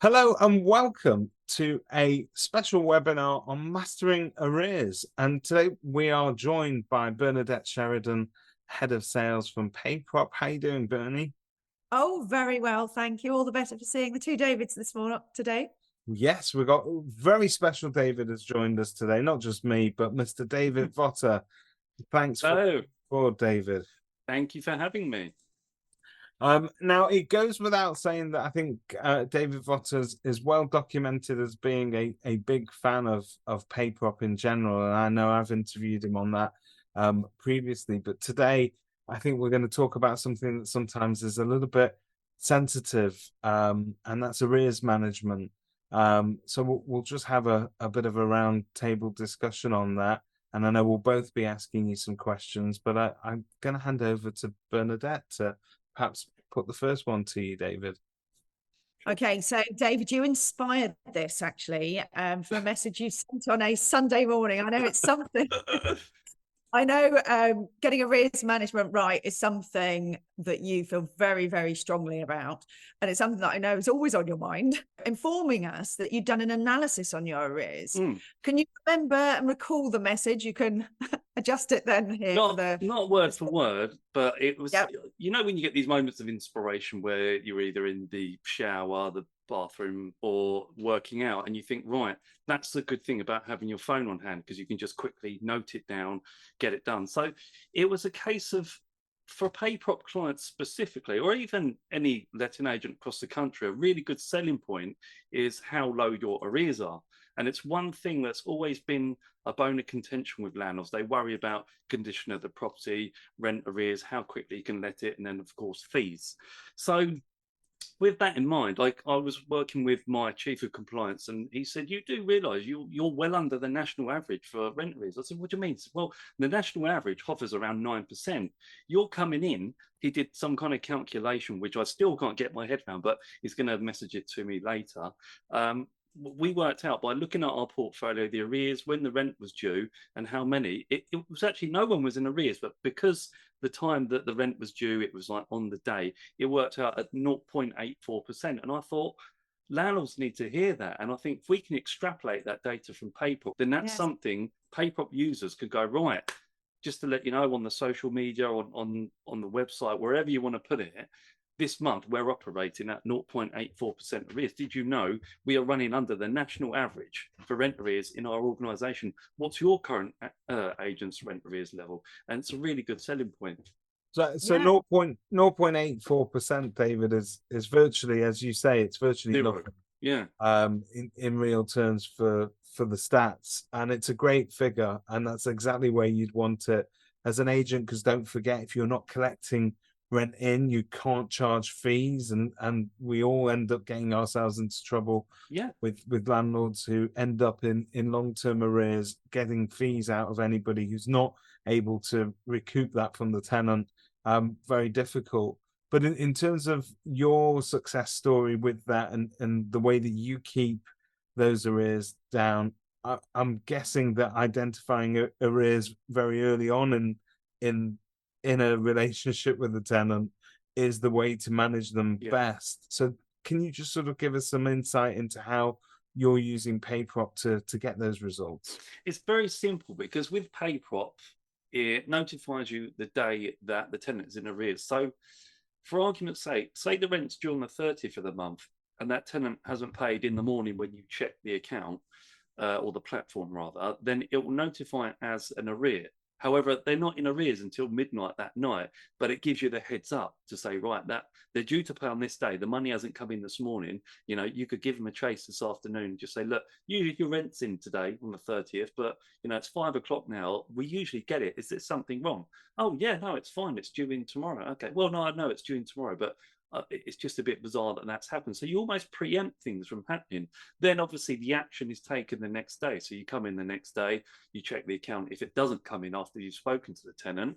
Hello and welcome to a special webinar on mastering arrears. And today we are joined by Bernadette Sheridan, Head of Sales from Payprop. How you doing, Bernie? Oh, very well, thank you. All the better for seeing the two Davids this morning today. Yes, we've got very special David has joined us today, not just me, but Mr. David Votta. Thanks for David. Thank you for having me. Now, it goes without saying that I think David Votta is well documented as being a big fan of Payprop in general, and I know I've interviewed him on that previously. But today, I think we're going to talk about something that sometimes is a little bit sensitive, and that's arrears management. So we'll just have a bit of a round table discussion on that. And I know we'll both be asking you some questions, but I'm going to hand over to Bernadette to perhaps put the first one to you, David. Okay, so David, you inspired this actually from a message you sent on a Sunday morning. I know it's something. I know getting arrears management right is something that you feel very, very strongly about. And it's something that I know is always on your mind, informing us that you've done an analysis on your arrears. Can you remember and recall the message? You can adjust it then here. Not word for word, but it was, you know, when you get these moments of inspiration where you're either in the shower, the bathroom, or working out, and you think, right, that's the good thing about having your phone on hand, because you can just quickly note it down, get it done. So it was a case of, for Payprop clients specifically, or even any letting agent across the country, a really good selling point is how low your arrears are. And it's one thing that's always been a bone of contention with landlords. They worry about condition of the property, rent arrears, how quickly you can let it, and then of course fees. So with that in mind, like, I was working with my chief of compliance, and he said, you do realise you're well under the national average for rent arrears. I said, what do you mean? Said, well, the national average hovers around 9%. You're coming in. He did some kind of calculation, which I still can't get my head around, but he's going to message it to me later. We worked out by looking at our portfolio, the arrears, when the rent was due, and how many. It was actually no one was in arrears, but because the time that the rent was due, it was like on the day, it worked out at 0.84%. And I thought, landlords need to hear that. And I think if we can extrapolate that data from Payprop, then that's something Payprop users could go, right, just to let you know, on the social media, on the website, wherever you want to put it, this month we're operating at 0.84% arrears. Did you know we are running under the national average for rent arrears in our organisation? What's your current agent's rent arrears level? And it's a really good selling point. So 0.84%, David, is virtually, as you say, it's virtually nothing. Yeah. In real terms for the stats, and it's a great figure, and that's exactly where you'd want it as an agent, because don't forget, if you're not collecting rent in, you can't charge fees, and we all end up getting ourselves into trouble with landlords who end up in long-term arrears, getting fees out of anybody who's not able to recoup that from the tenant. Very difficult. But in terms of your success story with that, and the way that you keep those arrears down, I'm guessing that identifying arrears very early on in a relationship with the tenant is the way to manage them best. So can you just sort of give us some insight into how you're using Payprop to get those results? It's very simple, because with Payprop, it notifies you the day that the tenant is in arrears. So for argument's sake, say the rent's due on the 30th of the month, and that tenant hasn't paid in the morning when you check the account, or the platform rather, then it will notify it as an arrear. However, they're not in arrears until midnight that night, but it gives you the heads up to say, right, that they're due to pay on this day. The money hasn't come in this morning. You know, you could give them a chase this afternoon. Just say, look, your rent's in today on the 30th, but, you know, it's 5 o'clock now. We usually get it. Is there something wrong? Oh, yeah, no, it's fine. It's due in tomorrow. Okay, well, no, I know it's due in tomorrow, but it's just a bit bizarre that that's happened. So you almost preempt things from happening. Then obviously the action is taken the next day. So you come in the next day, you check the account. If it doesn't come in after you've spoken to the tenant,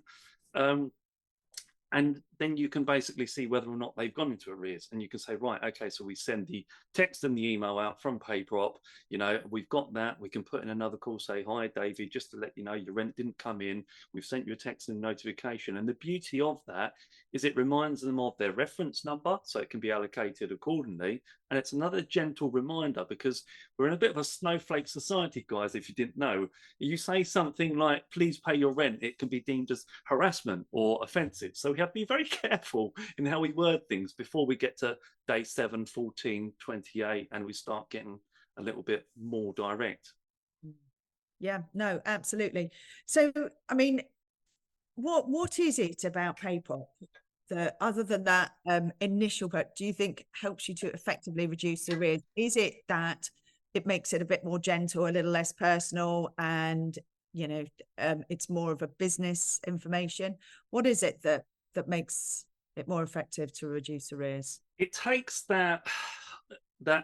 And then you can basically see whether or not they've gone into arrears. And you can say, right, okay, so we send the text and the email out from Payprop. You know, we've got that. We can put in another call, say, hi, David, just to let you know your rent didn't come in. We've sent you a text and notification. And the beauty of that is it reminds them of their reference number, so it can be allocated accordingly. And it's another gentle reminder, because we're in a bit of a snowflake society, guys, if you didn't know. You say something like, please pay your rent, it can be deemed as harassment or offensive. So we have to be very careful in how we word things before we get to day 7, 14, 28, and we start getting a little bit more direct. Yeah, no, absolutely. So, I mean, what is it about Payprop that, other than that initial, but do you think helps you to effectively reduce the arrears? Is it that it makes it a bit more gentle, a little less personal, and you know, it's more of a business information? What is it that makes it more effective to reduce arrears? It takes that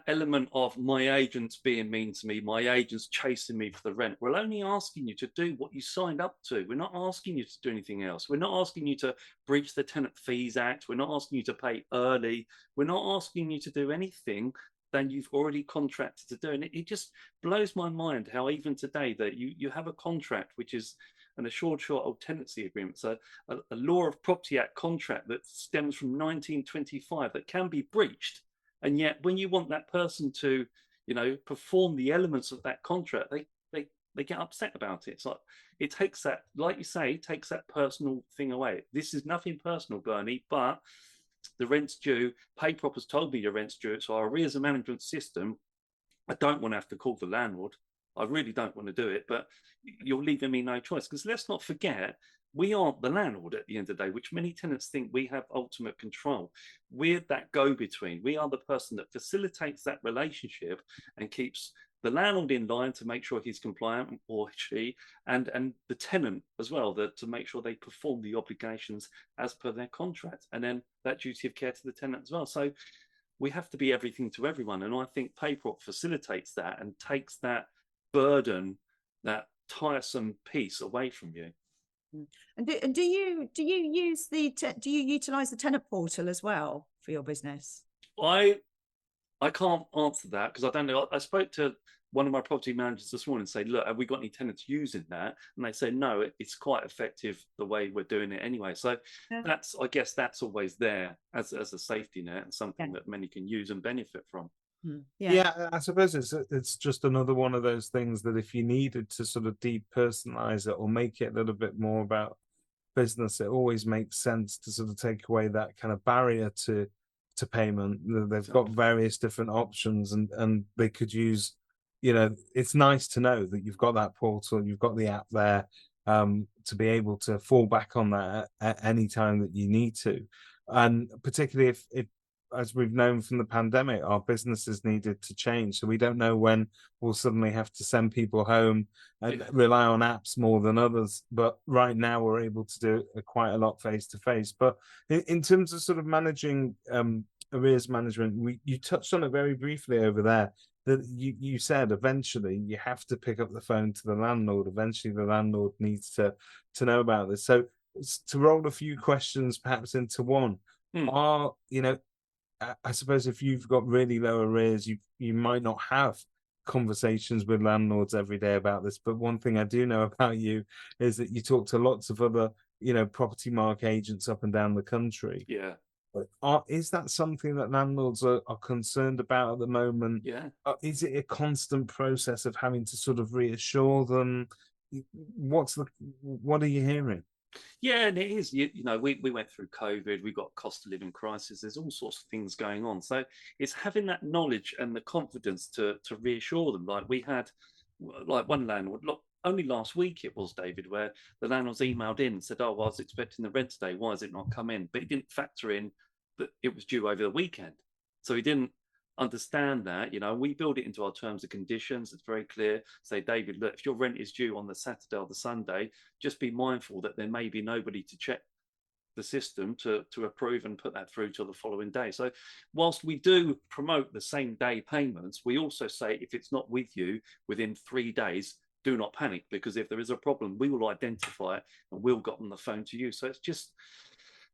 element of my agents being mean to me, my agents chasing me for the rent. We're only asking you to do what you signed up to. We're not asking you to do anything else. We're not asking you to breach the Tenant Fees Act. We're not asking you to pay early. We're not asking you to do anything than you've already contracted to do. And it just blows my mind how even today that you have a contract which is an assured short tenancy agreement, so a Law of Property Act contract that stems from 1925 that can be breached. And yet when you want that person to, you know, perform the elements of that contract, they get upset about it. So it takes that, like you say, takes that personal thing away. This is nothing personal, Bernie, but the rent's due. Payprop has told me your rent's due. So our arrears management system, I don't want to have to call the landlord. I really don't want to do it, but you're leaving me no choice, because let's not forget, we aren't the landlord at the end of the day, which many tenants think we have ultimate control. We're that go-between. We are the person that facilitates that relationship and keeps the landlord in line to make sure he's compliant, or she, and the tenant as well, to make sure they perform the obligations as per their contract, and then that duty of care to the tenant as well. So we have to be everything to everyone, and I think Payprop facilitates that and takes that burden, that tiresome piece away from you. And do you use do you utilize the tenant portal as well for your business? I can't answer that because I don't know. I spoke to one of my property managers this morning and say, look, have we got any tenants using that? And they say, no, it's quite effective the way we're doing it anyway. So Yeah. I guess that's always there as a safety net and something that many can use and benefit from. Yeah, I suppose it's just another one of those things that if you needed to sort of depersonalize it or make it a little bit more about business, it always makes sense to sort of take away that kind of barrier to payment. They've got various different options, and they could use, you know, it's nice to know that you've got that portal, you've got the app there, to be able to fall back on that at any time that you need to. And particularly if as we've known from the pandemic, our businesses needed to change. So we don't know when we'll suddenly have to send people home and rely on apps more than others. But right now we're able to do quite a lot face to face. But in terms of sort of managing arrears management, you touched on it very briefly over there. That you said eventually you have to pick up the phone to the landlord. Eventually the landlord needs to know about this. So to roll a few questions perhaps into one, are, you know, I suppose if you've got really low arrears, you might not have conversations with landlords every day about this. But one thing I do know about you is that you talk to lots of other, you know, property mark agents up and down the country. Yeah. Is that something that landlords are concerned about at the moment? Yeah. Is it a constant process of having to sort of reassure them? What are you hearing? Yeah, and it is. You know, we went through COVID, we got cost of living crisis. There's all sorts of things going on. So it's having that knowledge and the confidence to reassure them. Like we had, like one landlord, look, only last week it was, David, where the landlords emailed in and said, oh, well, I was expecting the rent today. Why has it not come in? But he didn't factor in that it was due over the weekend. So he didn't understand that. You know, we build it into our terms and conditions. It's very clear. Say, David, look, if your rent is due on the Saturday or the Sunday, just be mindful that there may be nobody to check the system to approve and put that through till the following day. So whilst we do promote the same day payments, we also say if it's not with you within 3 days, do not panic, because if there is a problem, we will identify it and we'll get on the phone to you. So it's just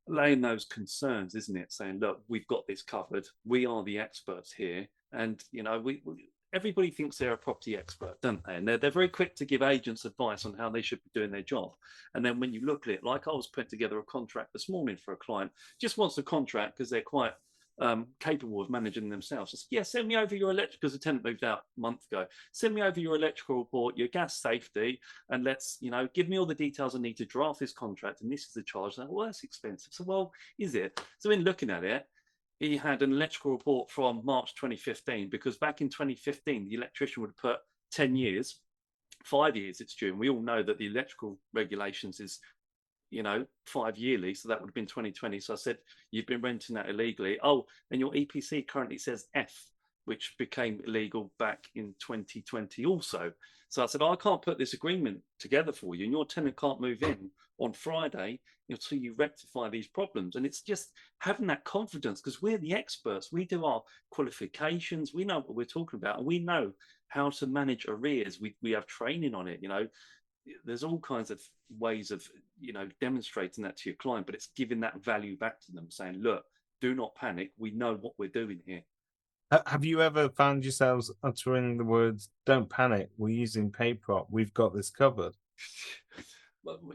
laying those concerns, isn't it? Saying, look, we've got this covered. We are the experts here. And, you know, everybody thinks they're a property expert, don't they? And they're very quick to give agents advice on how they should be doing their job. And then when you look at it, like I was putting together a contract this morning for a client, just wants a contract because they're quite capable of managing themselves. Just, yeah, send me over your electric, because the tenant moved out a month ago. Send me over your electrical report, your gas safety, and let's, you know, give me all the details I need to draft this contract. And this is the charge. Like, well, that's expensive. So, well, is it? So in looking at it, he had an electrical report from March 2015, because back in 2015, the electrician would have put 10 years, 5 years it's due. And we all know that the electrical regulations is, you know, 5 yearly. So that would have been 2020. So I said, you've been renting that illegally. Oh, and your EPC currently says F, which became illegal back in 2020 also. So I said, I can't put this agreement together for you, and your tenant can't move in on Friday until you rectify these problems. And it's just having that confidence, because we're the experts. We do our qualifications. We know what we're talking about, and we know how to manage arrears. We have training on it, you know. There's all kinds of ways of, you know, demonstrating that to your client, but it's giving that value back to them, saying, look, do not panic. We know what we're doing here. Have you ever found yourselves uttering the words, don't panic, we're using Payprop, we've got this covered?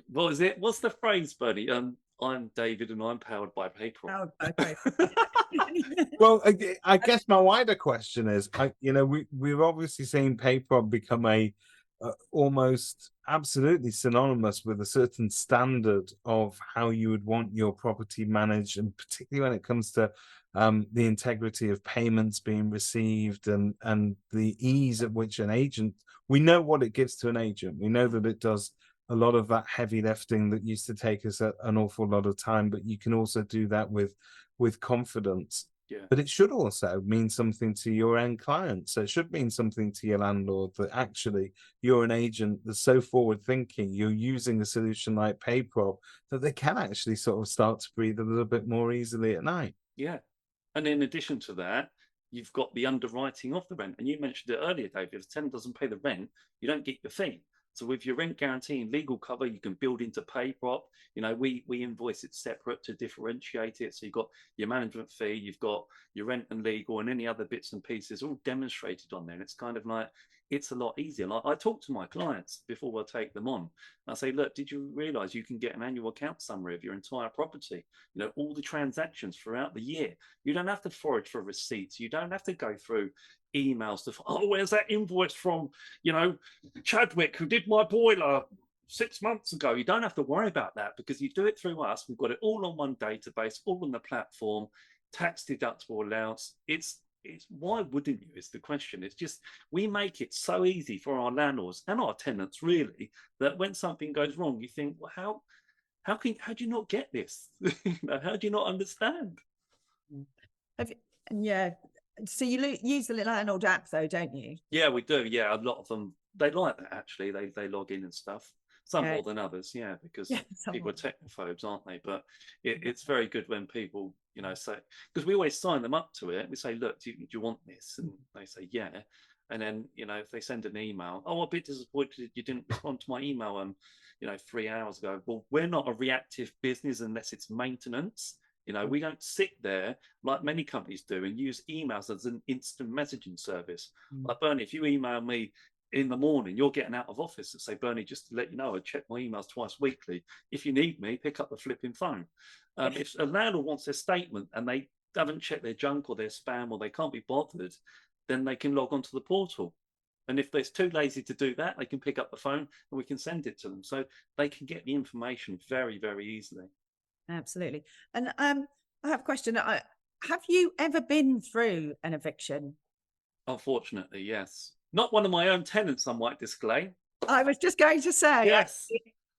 What is it? What's the phrase, Bernie? I'm David and I'm powered by Payprop. Oh, okay. Well, I guess my wider question is, you know, we've obviously seen Payprop become a almost absolutely synonymous with a certain standard of how you would want your property managed, and particularly when it comes to the integrity of payments being received, and the ease at which an agent, we know what it gives to an agent. We know that it does a lot of that heavy lifting that used to take us an awful lot of time, but you can also do that with confidence. Yeah. But it should also mean something to your end client. So it should mean something to your landlord that actually you're an agent that's so forward thinking, you're using a solution like Payprop, that they can actually sort of start to breathe a little bit more easily at night. Yeah. And in addition to that, you've got the underwriting of the rent. And you mentioned it earlier, David, if the tenant doesn't pay the rent, you don't get your fee. So with your rent guarantee and legal cover, you can build into Payprop. You know, we invoice it separate to differentiate it. So you've got your management fee, you've got your rent and legal, and any other bits and pieces all demonstrated on there. And it's kind of like, it's a lot easier. Like, I talk to my clients before I take them on. I say, look, did you realize you can get an annual account summary of your entire property? You know, all the transactions throughout the year. You don't have to forage for receipts. You don't have to go through emails to, oh, where's that invoice from, you know, Chadwick, who did my boiler 6 months ago? You don't have to worry about that, because you do it through us. We've got it all on one database, all on the platform, tax deductible allowance. It's why wouldn't you, is the question. It's just, we make it so easy for our landlords and our tenants, really, that when something goes wrong, you think, well, how do you not get this? You know, how do you not understand? Yeah. So you use the landlord app though, don't you? Yeah, we do. Yeah, a lot of them, they like that, actually. They log in and stuff. Some more than others, yeah, because people are technophobes, aren't they? But it's very good when people, you know, say, because we always sign them up to it. We say, look, do you want this? And they say, yeah. And then, you know, if they send an email, oh, I'm a bit disappointed you didn't respond to my email, you know, 3 hours ago. Well, we're not a reactive business unless it's maintenance. You know, we don't sit there like many companies do and use emails as an instant messaging service. Like, Bernie, if you email me in the morning, you're getting out of office and say, Bernie, just to let you know, I check my emails twice weekly. If you need me, pick up the flipping phone. If a landlord wants their statement and they haven't checked their junk or their spam, or they can't be bothered, then they can log onto the portal. And if they're too lazy to do that, they can pick up the phone and we can send it to them. So they can get the information very, very easily. Absolutely. And I have a question. Have you ever been through an eviction? Unfortunately, yes. Not one of my own tenants, I might disclaim. I was just going to say, yes,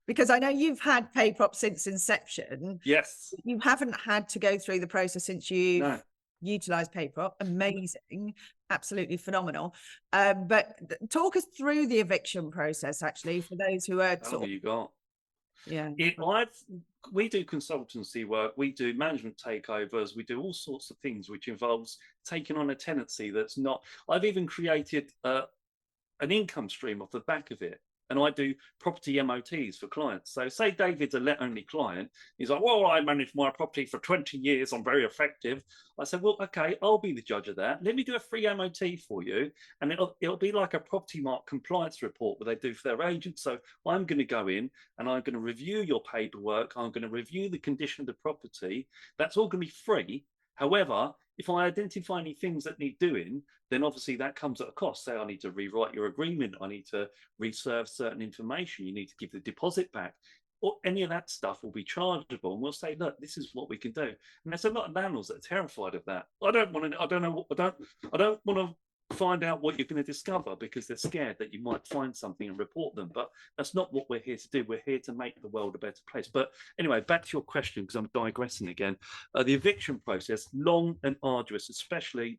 because I know you've had Payprop since inception. Yes. You haven't had to go through the process since you've utilised Payprop. Amazing. Absolutely phenomenal. But talk us through the eviction process, actually, for those who are we do consultancy work, we do management takeovers, we do all sorts of things which involves taking on a tenancy that's not, I've even created an income stream off the back of it. and I do property MOTs for clients. So say David's a let-only client. He's like, well, I managed my property for 20 years. I'm very effective. I said, well, okay, I'll be the judge of that. Let me do a free MOT for you. And it'll be like a Property Mark compliance report where they do for their agent. So I'm going to go in and I'm going to review your paperwork. I'm going to review the condition of the property. That's all going to be free. However, if I identify any things that need doing, then obviously that comes at a cost. Say I need to rewrite your agreement, I need to reserve certain information, you need to give the deposit back, or any of that stuff will be chargeable. And we'll say, look, this is what we can do. And there's a lot of landlords that are terrified of that. I don't want to find out what you're going to discover because they're scared that you might find something and report them. But that's not what we're here to do. We're here to make the world a better place. But anyway, back to your question, because I'm digressing again. The eviction process, long and arduous, especially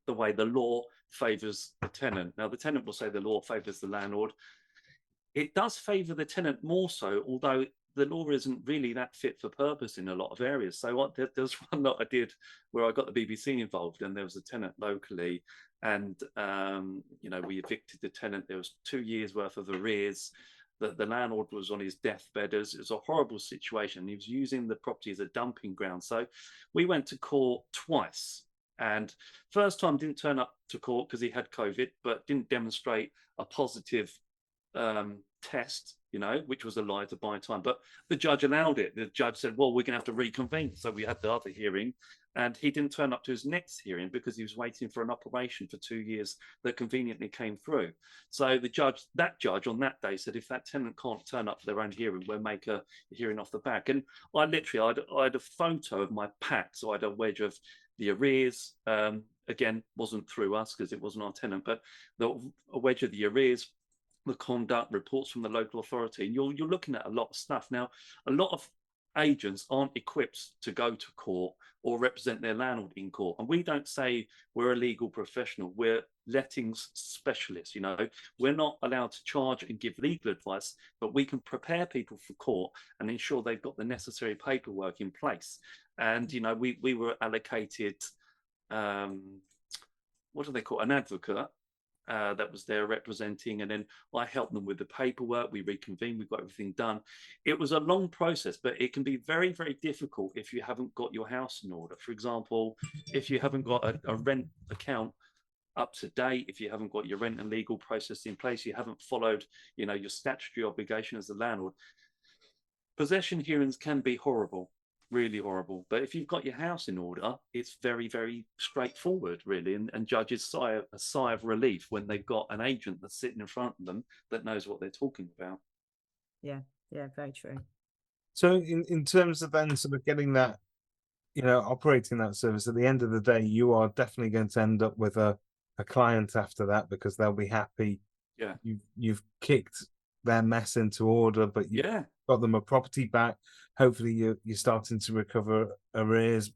the way the law favours the tenant. Now, the tenant will say the law favours the landlord. It does favour the tenant more so, although the law isn't really that fit for purpose in a lot of areas. So there's one that I did where I got the BBC involved, and there was a tenant locally, and we evicted the tenant. There was 2 years worth of arrears. The landlord was on his deathbed. It was a horrible situation. He was using the property as a dumping ground. So we went to court twice. And first time didn't turn up to court because he had COVID, but didn't demonstrate a positive test, which was a lie to buy time. But the judge allowed it. The judge said, well, we're going to have to reconvene. So we had the other hearing, and he didn't turn up to his next hearing because he was waiting for an operation for 2 years that conveniently came through. So that judge on that day said, if that tenant can't turn up for their own hearing, we'll make a hearing off the back. And I had a photo of my pack. So I had a wedge of the arrears, again, wasn't through us because it wasn't our tenant, but a wedge of the arrears, the conduct, reports from the local authority, and you're looking at a lot of stuff. Now, a lot of agents aren't equipped to go to court or represent their landlord in court. And we don't say we're a legal professional, we're lettings specialists. We're not allowed to charge and give legal advice, but we can prepare people for court and ensure they've got the necessary paperwork in place. And we were allocated what do they call an advocate that was there representing, and then I helped them with the paperwork. We reconvened, we got everything done. It was a long process, but it can be very, very difficult if you haven't got your house in order. For example, if you haven't got a rent account up to date, if you haven't got your rent and legal process in place, you haven't followed, your statutory obligation as a landlord. Possession hearings can be horrible. Really horrible. But if you've got your house in order, it's very, very straightforward, really. And judges sigh a sigh of relief when they've got an agent that's sitting in front of them that knows what they're talking about. Yeah, very true. So in terms of then sort of getting that, operating that service, at the end of the day, you are definitely going to end up with a client after that because they'll be happy. Yeah. You've kicked their mess into order, but you've got them a property back. Hopefully you're starting to recover arrears.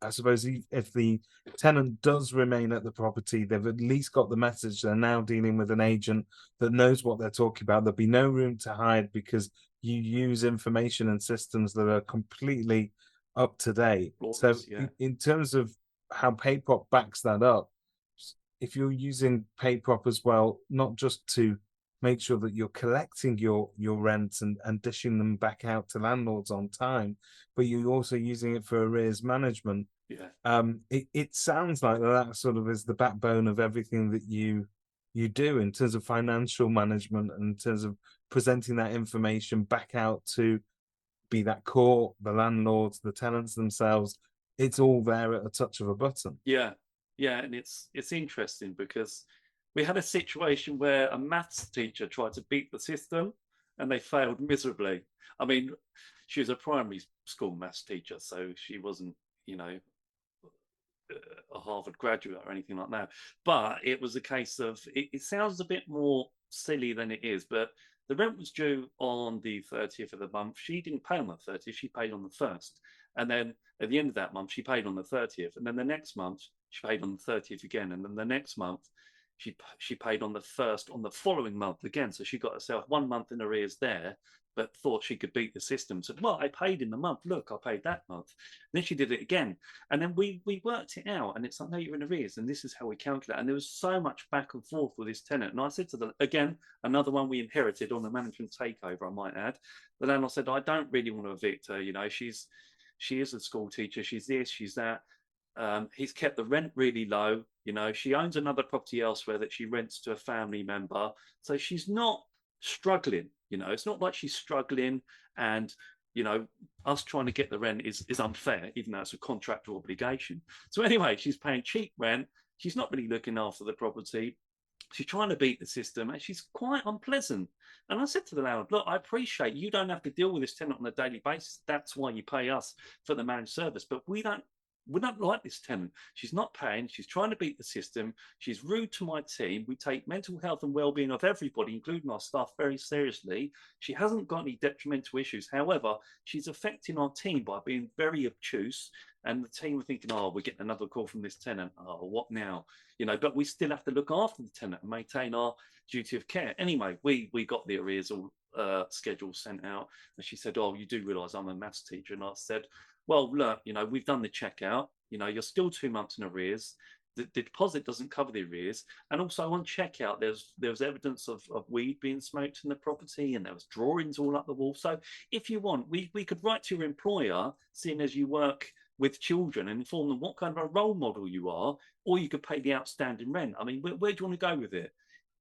I suppose if the tenant does remain at the property, they've at least got the message. They're now dealing with an agent that knows what they're talking about. There'll be no room to hide because you use information and systems that are completely up to date. So in terms of how Payprop backs that up, if you're using Payprop as well, not just to make sure that you're collecting your rents and dishing them back out to landlords on time, but you're also using it for arrears management. It sounds like that sort of is the backbone of everything that you do in terms of financial management and in terms of presenting that information back out to be that court, the landlords, the tenants themselves. It's all there at a touch of a button. Yeah, and it's interesting because we had a situation where a maths teacher tried to beat the system and they failed miserably. I mean, she was a primary school maths teacher, so she wasn't, a Harvard graduate or anything like that. But it was a case of, it sounds a bit more silly than it is, but the rent was due on the 30th of the month. She didn't pay on the 30th, she paid on the 1st. And then at the end of that month, she paid on the 30th. And then the next month, she paid on the 30th again. And then the next month, she paid on the first on the following month again. So she got herself 1 month in arrears there, but thought she could beat the system. Said, well, I paid in the month. Look, I paid that month. And then she did it again. And then we worked it out. And it's like, no, you're in arrears. And this is how we calculate. And there was so much back and forth with this tenant. And I said to them, again, another one we inherited on the management takeover, I might add. But then I said, I don't really want to evict her. You know, she is a school teacher. She's this, she's that. He's kept the rent really low. You know, she owns another property elsewhere that she rents to a family member. So she's not struggling. You know, it's not like she's struggling and, you know, us trying to get the rent is unfair, even though it's a contractual obligation. So anyway, she's paying cheap rent. She's not really looking after the property. She's trying to beat the system and she's quite unpleasant. And I said to the landlord, look, I appreciate you don't have to deal with this tenant on a daily basis. That's why you pay us for the managed service. But we don't like this tenant. She's not paying. She's trying to beat the system. She's rude to my team. We take mental health and well-being of everybody, including our staff, very seriously. She hasn't got any detrimental issues. However, she's affecting our team by being very obtuse. And the team are thinking, oh, we're getting another call from this tenant. Oh, what now? You know, but we still have to look after the tenant and maintain our duty of care. Anyway, we got the arrears all schedule sent out. And she said, oh, you do realise I'm a maths teacher. And I said, well, look, you know, we've done the checkout. You know, you're still 2 months in arrears. The deposit doesn't cover the arrears. And also on checkout, there was evidence of weed being smoked in the property and there was drawings all up the wall. So if you want, we could write to your employer, seeing as you work with children, and inform them what kind of a role model you are, or you could pay the outstanding rent. I mean, where do you want to go with it?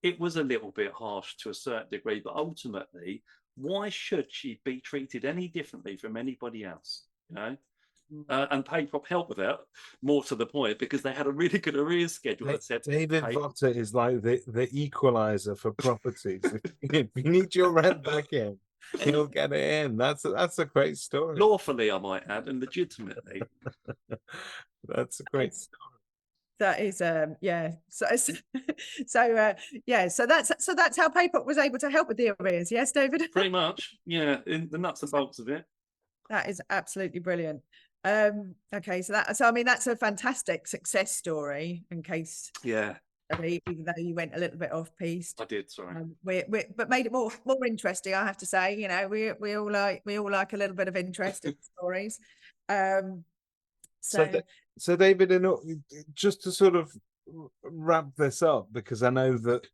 It was a little bit harsh to a certain degree, but ultimately, why should she be treated any differently from anybody else? You know, and Payprop helped with that, more to the point, because they had a really good arrears schedule that said David Votta is like the equalizer for properties. If you need your rent back in, he'll get it in. That's a great story. Lawfully, I might add, and legitimately. That's a great story. That is yeah. So yeah, so that's how Payprop was able to help with the arrears. Yes, David? Pretty much, yeah, in the nuts and bolts of it. That is absolutely brilliant. Okay, so I mean that's a fantastic success story. In case, yeah, even though you went a little bit off piste, I did. Sorry, but made it more interesting. I have to say, you know, we all like a little bit of interest in stories. So David, just to sort of wrap this up, because I know that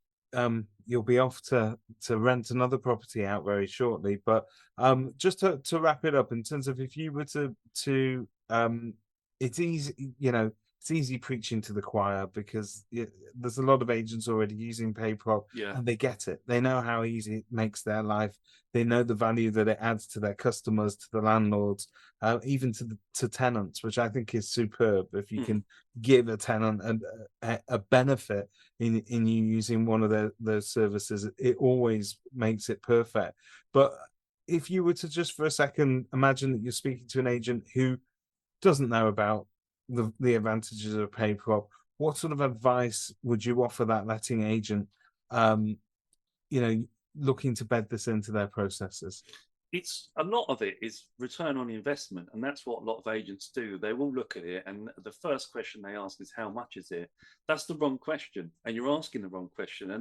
you'll be off to rent another property out very shortly, but just to wrap it up in terms of, if you were to it's easy, you know, it's easy preaching to the choir, because there's a lot of agents already using Payprop, and they get it. They know how easy it makes their life. They know the value that it adds to their customers, to the landlords, even to tenants, which I think is superb. If you can give a tenant a benefit in you using one of their services, it always makes it perfect. But if you were to just for a second imagine that you're speaking to an agent who doesn't know about the advantages of Payprop, what sort of advice would you offer that letting agent, you know, looking to bed this into their processes? It's a lot of it is return on investment, and that's what a lot of agents do. They will look at it, and the first question they ask is, how much is it? That's the wrong question, and you're asking the wrong question.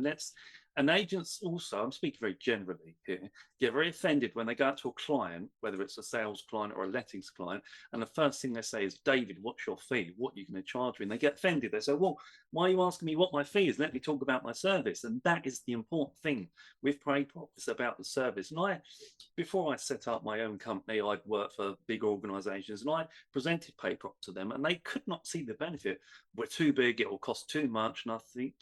And agents also, I'm speaking very generally here, get very offended when they go out to a client, whether it's a sales client or a lettings client, and the first thing they say is, David, what's your fee? What are you going to charge me? And they get offended. They say, well, why are you asking me what my fee is? Let me talk about my service. And that is the important thing with Payprop. It's about the service. And before I set up my own company, I'd worked for big organizations, and I presented Payprop to them, and they could not see the benefit. We're too big, it will cost too much. And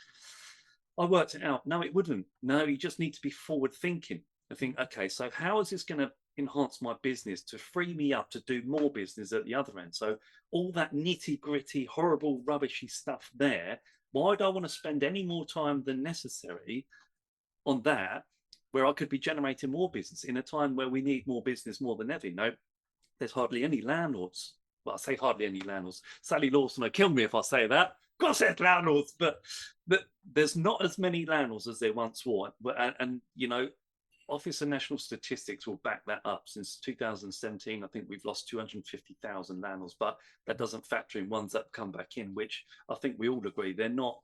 I worked it out. No, it wouldn't. No, you just need to be forward thinking. I think, okay, so how is this going to enhance my business to free me up to do more business at the other end? So all that nitty gritty, horrible, rubbishy stuff there, why do I want to spend any more time than necessary on that, where I could be generating more business in a time where we need more business more than ever? You know, there's hardly any landlords. Well, I say hardly any landlords. Sally Lawson will kill me if I say that. Of course, there's landlords, but there's not as many landlords as there once were. And you know, Office of National Statistics will back that up. Since 2017, I think we've lost 250,000 landlords, but that doesn't factor in ones that come back in, which I think we all agree they're not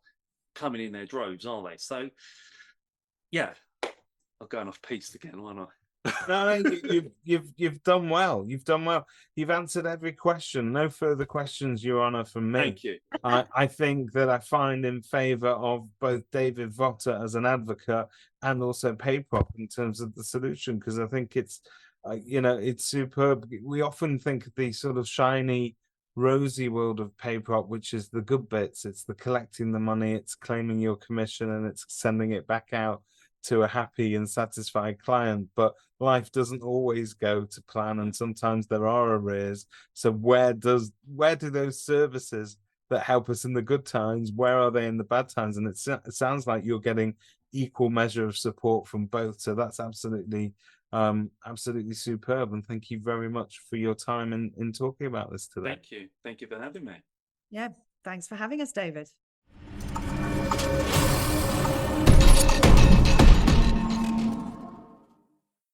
coming in their droves, are they? So, yeah, I'm going off piste again, aren't I? No, you've done well. You've done well. You've answered every question. No further questions, Your Honour, from me. Thank you. I think that I find in favour of both David Votta as an advocate and also Payprop in terms of the solution, because I think it's, it's superb. We often think of the sort of shiny, rosy world of Payprop, which is the good bits. It's the collecting the money, it's claiming your commission, and it's sending it back out to a happy and satisfied client. But life doesn't always go to plan, and sometimes there are arrears. So where do those services that help us in the good times, where are they in the bad times? And it sounds like you're getting equal measure of support from both. So that's absolutely superb. And thank you very much for your time in talking about this today. Thank you for having me. Yeah, thanks for having us, David.